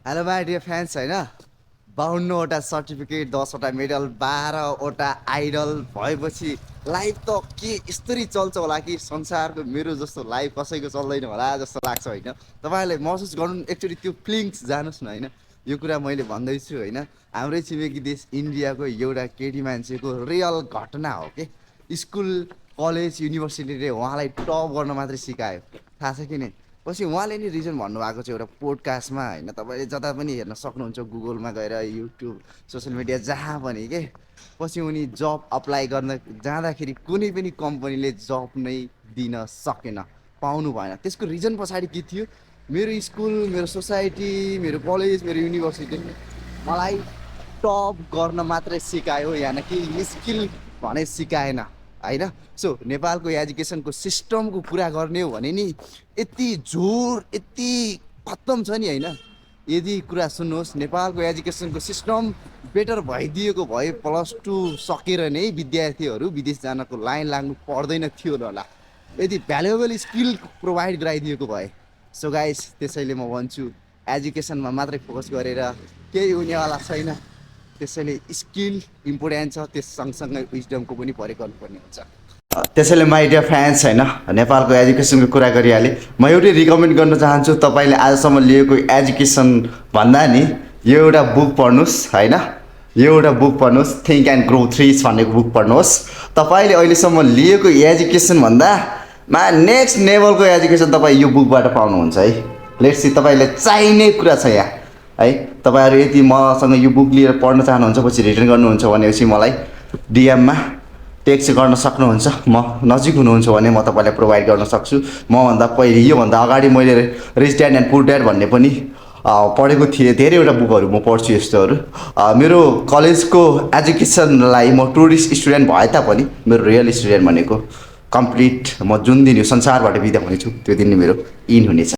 Hello my dear fans होइन 52वटा certificate 10वटा medal 12वटा idol भएपछि life त के यस्तरी चल्छ होला कि संसारको मेरो जस्तो लाइफ कसैको चल्दैन होला जस्तो लाग्छ होइन। तपाईँहरूले महसुस गर्नु एकचोटि त्यो फिलिङ्स जानुहोस् न होइन। यो कुरा मैले भन्दैछु होइन, हाम्रै छिमेकी देश इन्डियाको एउटा केटी मान्छेको रियल घटना हो कि स्कुल कलेज युनिभर्सिटीले उहाँलाई टप गर्न मात्रै सिकायो, थाहा छ कि नै। पछि उहाँले नि रिजन भन्नुभएको छ एउटा पोडकास्टमा होइन, तपाईँले जता पनि हेर्न सक्नुहुन्छ, गुगलमा गएर युट्युब सोसियल मिडिया जहाँ पनि के। पछि उनी जब अप्लाई गर्न जाँदाखेरि कुनै पनि कम्पनीले जब नै दिन सकेन, पाउनु भएन। त्यसको रिजन पछाडि के थियो? मेरो स्कुल, मेरो सोसाइटी, मेरो कलेज, मेरो युनिभर्सिटी मलाई टप गर्न मात्रै सिकायो, यानि कि स्किल भने सिकाएन होइन। सो नेपालको एजुकेसनको सिस्टमको कुरा गर्ने हो भने नि यति जोर यति खत्तम छ नि होइन। यदि कुरा सुन्नुहोस्, नेपालको एजुकेसनको सिस्टम बेटर भइदिएको भए +2 सकेर नै विद्यार्थीहरू विदेश जानको लाइन लाग्नु पर्दैन थियो होला, यदि भ्यालुएबल स्किल प्रोभाइड गराइदिएको भए। सो गाइस, त्यसैले म भन्छु एजुकेसनमा मात्रै फोकस गरेर केही हुनेवाला छैन। त्यसैले स्किल इम्पोर्टेन्ट छ, त्यस सँगसँगै विजडमको पनि प्रयोग गर्नुपर्ने हुन्छ। त्यसैले माई डियर फ्यान्स होइन, नेपालको एजुकेसनको कुरा गरिहालेँ। म एउटै रिकमेन्ड गर्न चाहन्छु, तपाईँले आजसम्म लिएको एजुकेसन भन्दा नि यो एउटा बुक पढ्नुहोस् होइन। यो एउटा बुक पढ्नुहोस्, थिङ्क एन्ड ग्रो 3 भन्ने बुक पढ्नुहोस्। तपाईँले अहिलेसम्म लिएको एजुकेसन भन्दा नेक्स्ट लेभलको एजुकेसन तपाईँ यो बुकबाट पाउनुहुन्छ है। लेट्स सी, तपाईँलाई चाहिने कुरा छ यहाँ है। तपाईँहरू यदि मसँग यो बुक लिएर पढ्न चाहनुहुन्छ, पछि रिटर्न गर्नुहुन्छ भनेपछि मलाई डिएममा टेक्स्ट गर्न सक्नुहुन्छ। म नजिक हुनुहुन्छ भने म तपाईँलाई प्रोभाइड गर्न सक्छु। मभन्दा पहिले, योभन्दा अगाडि मैले rich dad and poor dad भन्ने पनि पढेको थिएँ। धेरैवटा बुकहरू म पढ्छु यस्तोहरू। मेरो कलेजको एजुकेसनलाई म टुरिस्ट स्टुडेन्ट भए तापनि मेरो रियल स्टुडेन्ट भनेको कम्प्लिट म जुन दिन यो संसारबाट बिदा हुनेछु त्यो दिन नै मेरो इन हुनेछ।